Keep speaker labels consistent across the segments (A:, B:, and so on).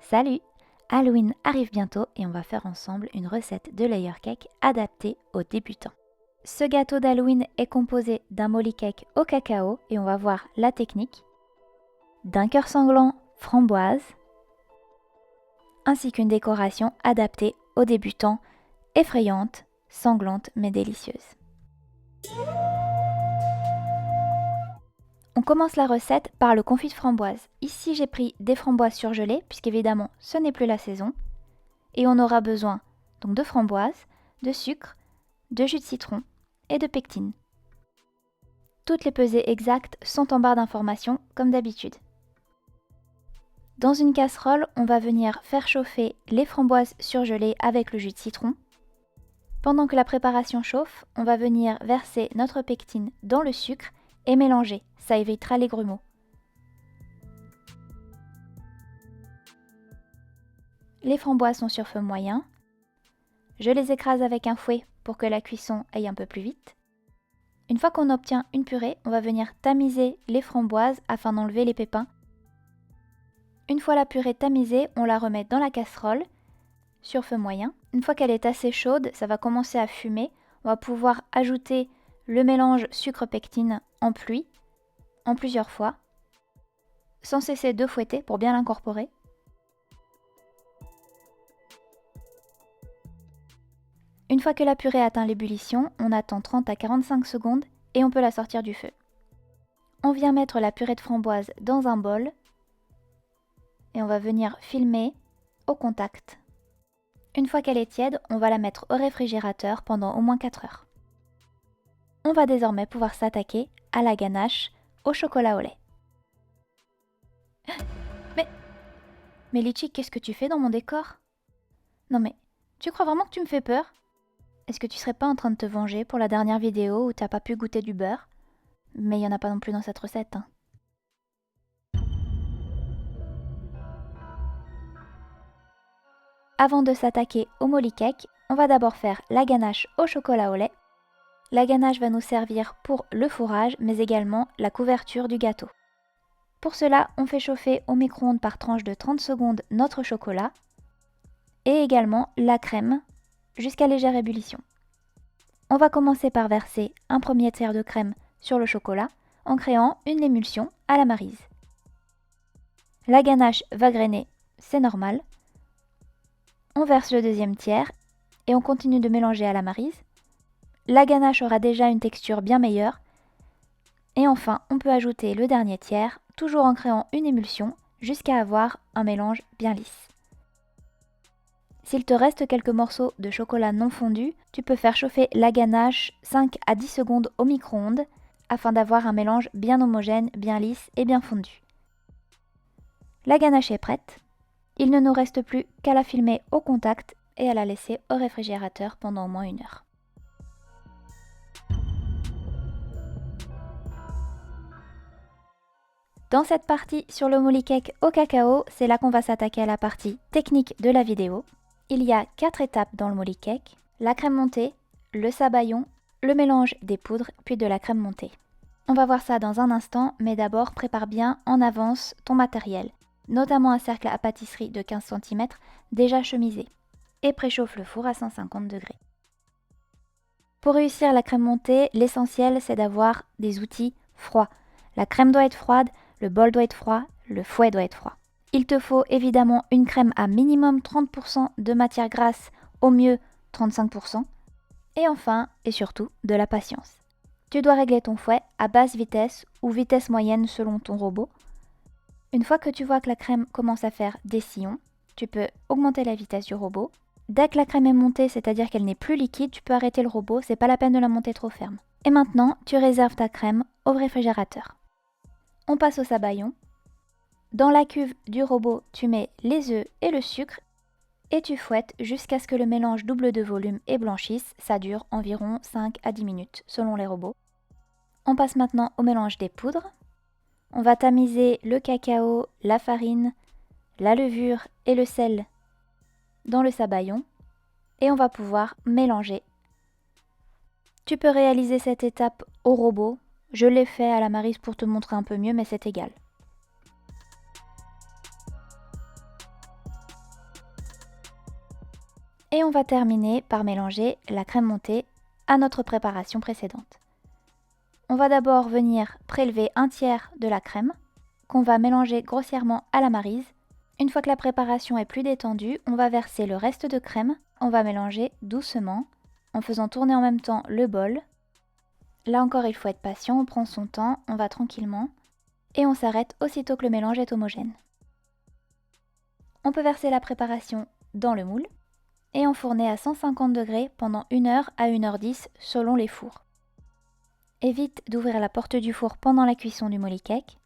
A: Salut! Halloween arrive bientôt et on va faire ensemble une recette de layer cake adaptée aux débutants. Ce gâteau d'Halloween est composé d'un molly cake au cacao et on va voir la technique, d'un cœur sanglant framboise, ainsi qu'une décoration adaptée aux débutants, effrayante, sanglante mais délicieuse. On commence la recette par le confit de framboise. Ici j'ai pris des framboises surgelées puisqu'évidemment ce n'est plus la saison. Et on aura besoin donc de framboises, de sucre, de jus de citron et de pectine. Toutes les pesées exactes sont en barre d'informations comme d'habitude. Dans une casserole, on va venir faire chauffer les framboises surgelées avec le jus de citron. Pendant que la préparation chauffe, on va venir verser notre pectine dans le sucre et mélanger, ça évitera les grumeaux. Les framboises sont sur feu moyen. Je les écrase avec un fouet pour que la cuisson aille un peu plus vite. Une fois qu'on obtient une purée, on va venir tamiser les framboises afin d'enlever les pépins. Une fois la purée tamisée, on la remet dans la casserole sur feu moyen. Une fois qu'elle est assez chaude, ça va commencer à fumer. On va pouvoir ajouter le mélange sucre-pectine en pluie, en plusieurs fois, sans cesser de fouetter pour bien l'incorporer. Une fois que la purée atteint l'ébullition, on attend 30 à 45 secondes et on peut la sortir du feu. On vient mettre la purée de framboise dans un bol et on va venir filmer au contact. Une fois qu'elle est tiède, on va la mettre au réfrigérateur pendant au moins 4 heures. On va désormais pouvoir s'attaquer à la ganache au chocolat au lait. Mais Litchi, qu'est-ce que tu fais dans mon décor? Non mais, tu crois vraiment que tu me fais peur? Est-ce que tu serais pas en train de te venger pour la dernière vidéo où t'as pas pu goûter du beurre? Mais il y en a pas non plus dans cette recette, hein. Avant de s'attaquer au molly cake, on va d'abord faire la ganache au chocolat au lait. La ganache va nous servir pour le fourrage, mais également la couverture du gâteau. Pour cela, on fait chauffer au micro-ondes par tranche de 30 secondes notre chocolat et également la crème jusqu'à légère ébullition. On va commencer par verser un premier tiers de crème sur le chocolat en créant une émulsion à la Maryse. La ganache va grainer, c'est normal. On verse le deuxième tiers et on continue de mélanger à la Maryse. La ganache aura déjà une texture bien meilleure. Et enfin, on peut ajouter le dernier tiers, toujours en créant une émulsion, jusqu'à avoir un mélange bien lisse. S'il te reste quelques morceaux de chocolat non fondu, tu peux faire chauffer la ganache 5 à 10 secondes au micro-ondes afin d'avoir un mélange bien homogène, bien lisse et bien fondu. La ganache est prête. Il ne nous reste plus qu'à la filmer au contact et à la laisser au réfrigérateur pendant au moins 1 heure. Dans cette partie sur le molly cake au cacao, c'est là qu'on va s'attaquer à la partie technique de la vidéo. Il y a 4 étapes dans le molly cake: la crème montée, le sabayon, le mélange des poudres, puis de la crème montée. On va voir ça dans un instant, mais d'abord prépare bien en avance ton matériel, notamment un cercle à pâtisserie de 15 cm déjà chemisé, et préchauffe le four à 150 degrés. Pour réussir la crème montée, l'essentiel c'est d'avoir des outils froids. La crème doit être froide, le bol doit être froid, le fouet doit être froid. Il te faut évidemment une crème à minimum 30% de matière grasse, au mieux 35%. Et enfin, et surtout, de la patience. Tu dois régler ton fouet à basse vitesse ou vitesse moyenne selon ton robot. Une fois que tu vois que la crème commence à faire des sillons, tu peux augmenter la vitesse du robot. Dès que la crème est montée, c'est-à-dire qu'elle n'est plus liquide, tu peux arrêter le robot, c'est pas la peine de la monter trop ferme. Et maintenant, tu réserves ta crème au réfrigérateur. On passe au sabayon. Dans la cuve du robot, tu mets les œufs et le sucre et tu fouettes jusqu'à ce que le mélange double de volume et blanchisse. Ça dure environ 5 à 10 minutes selon les robots. On passe maintenant au mélange des poudres. On va tamiser le cacao, la farine, la levure et le sel dans le sabayon et on va pouvoir mélanger. Tu peux réaliser cette étape au robot. Je l'ai fait à la Maryse pour te montrer un peu mieux, mais c'est égal. Et on va terminer par mélanger la crème montée à notre préparation précédente. On va d'abord venir prélever un tiers de la crème qu'on va mélanger grossièrement à la maryse. Une fois que la préparation est plus détendue, on va verser le reste de crème. On va mélanger doucement en faisant tourner en même temps le bol. Là encore, il faut être patient, on prend son temps, on va tranquillement et on s'arrête aussitôt que le mélange est homogène. On peut verser la préparation dans le moule et enfourner à 150 degrés pendant 1 heure à 1h10 selon les fours. Évite d'ouvrir la porte du four pendant la cuisson du molly cake.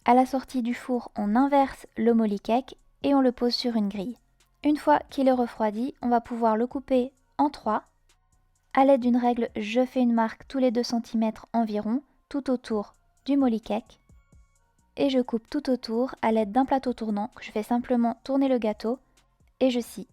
A: À la sortie du four, on inverse le molly cake et on le pose sur une grille. Une fois qu'il est refroidi, on va pouvoir le couper en 3. À l'aide d'une règle, je fais une marque tous les 2 cm environ, tout autour du molly cake. Et je coupe tout autour à l'aide d'un plateau tournant que je fais simplement tourner le gâteau et je scie.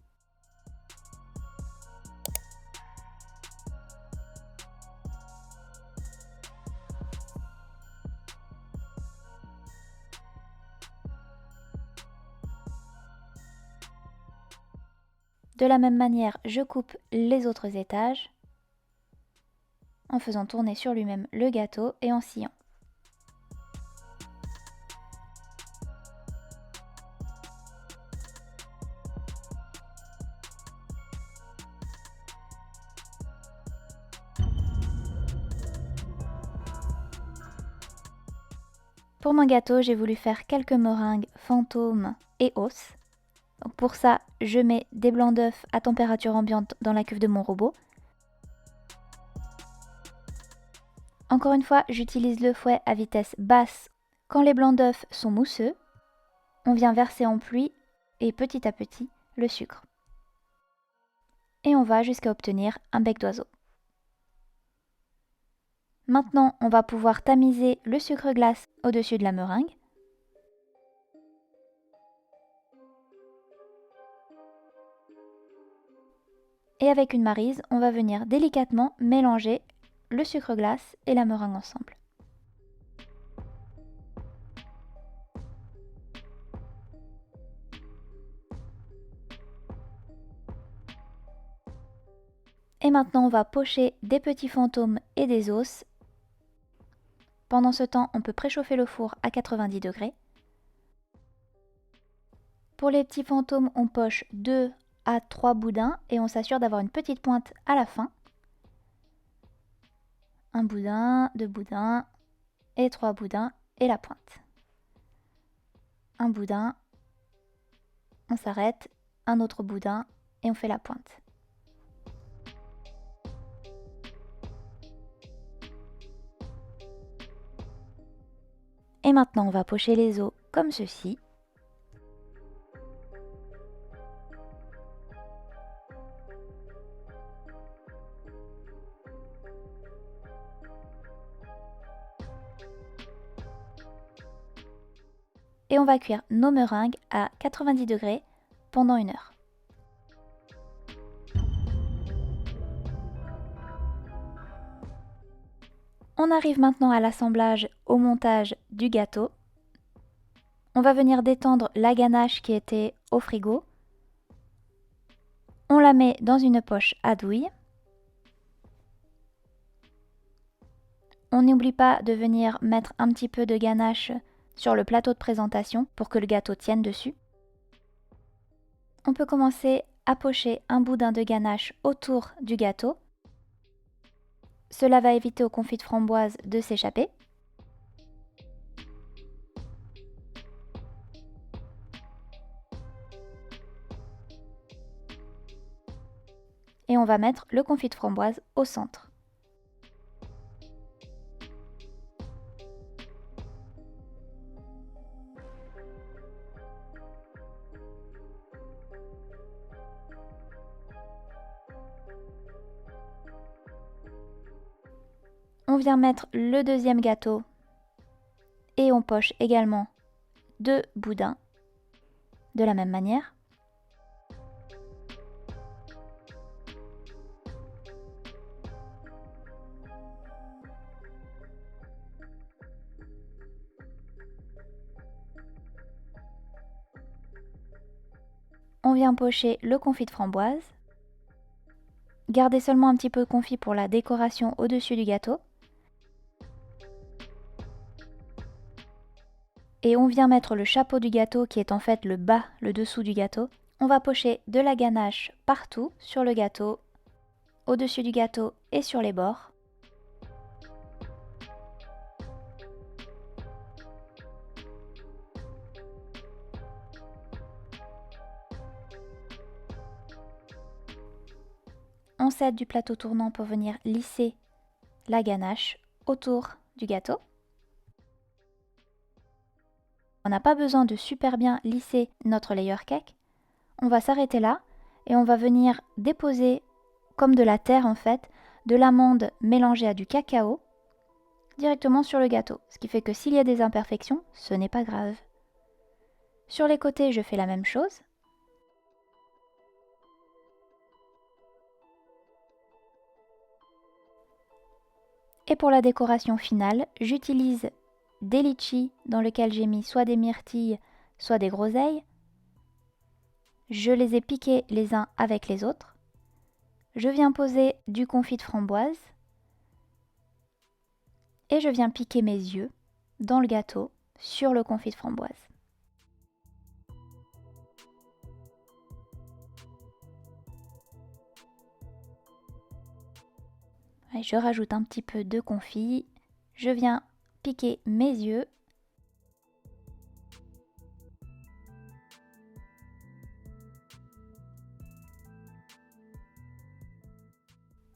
A: De la même manière, je coupe les autres étages en faisant tourner sur lui-même le gâteau et en sciant. Pour mon gâteau, j'ai voulu faire quelques meringues fantômes et os. Donc pour ça, je mets des blancs d'œufs à température ambiante dans la cuve de mon robot. Encore une fois, j'utilise le fouet à vitesse basse. Quand les blancs d'œufs sont mousseux, on vient verser en pluie et petit à petit le sucre. Et on va jusqu'à obtenir un bec d'oiseau. Maintenant, on va pouvoir tamiser le sucre glace au-dessus de la meringue. Et avec une maryse, on va venir délicatement mélanger le sucre glace et la meringue ensemble. Et maintenant, on va pocher des petits fantômes et des os. Pendant ce temps, on peut préchauffer le four à 90 degrés. Pour les petits fantômes, on poche 2 à 3 boudins et on s'assure d'avoir une petite pointe à la fin. Un boudin, 2 boudins et 3 boudins et la pointe. Un boudin, on s'arrête, un autre boudin et on fait la pointe. Et maintenant, on va pocher les os comme ceci. Et on va cuire nos meringues à 90 degrés pendant 1 heure. On arrive maintenant à l'assemblage, au montage du gâteau. On va venir détendre la ganache qui était au frigo. On la met dans une poche à douille. On n'oublie pas de venir mettre un petit peu de ganache sur le plateau de présentation pour que le gâteau tienne dessus. On peut commencer à pocher un boudin de ganache autour du gâteau. Cela va éviter aux confits de framboise de s'échapper. Et on va mettre le confit de framboise au centre. On vient mettre le deuxième gâteau et on poche également 2 boudins de la même manière. On vient pocher le confit de framboise Gardez seulement un petit peu de confit pour la décoration au-dessus du gâteau. Et on vient mettre le chapeau du gâteau qui est en fait le bas, le dessous du gâteau. On va pocher de la ganache partout sur le gâteau, au-dessus du gâteau et sur les bords. On s'aide du plateau tournant pour venir lisser la ganache autour du gâteau. On n'a pas besoin de super bien lisser notre layer cake. On va s'arrêter là et on va venir déposer, comme de la terre en fait, de l'amande mélangée à du cacao directement sur le gâteau. Ce qui fait que s'il y a des imperfections, ce n'est pas grave. Sur les côtés, je fais la même chose. Et pour la décoration finale, j'utilise des litchis dans lesquels j'ai mis soit des myrtilles, soit des groseilles. Je les ai piqués les uns avec les autres. Je viens poser du confit de framboise. Et je viens piquer mes yeux dans le gâteau sur le confit de framboise. Et je rajoute un petit peu de confit. Je viens piquer mes yeux.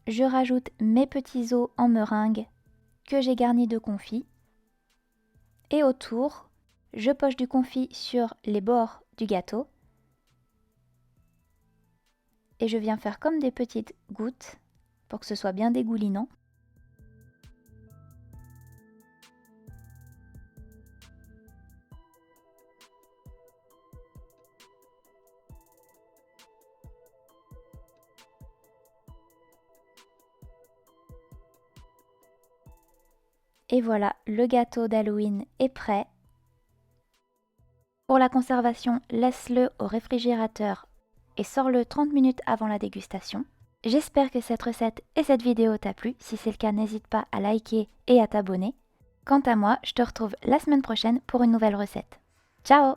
A: Je rajoute mes petits os en meringue que j'ai garnis de confit. Et autour, je poche du confit sur les bords du gâteau. Et je viens faire comme des petites gouttes pour que ce soit bien dégoulinant. Et voilà, le gâteau d'Halloween est prêt. Pour la conservation, laisse-le au réfrigérateur et sors-le 30 minutes avant la dégustation. J'espère que cette recette et cette vidéo t'a plu. Si c'est le cas, n'hésite pas à liker et à t'abonner. Quant à moi, je te retrouve la semaine prochaine pour une nouvelle recette. Ciao!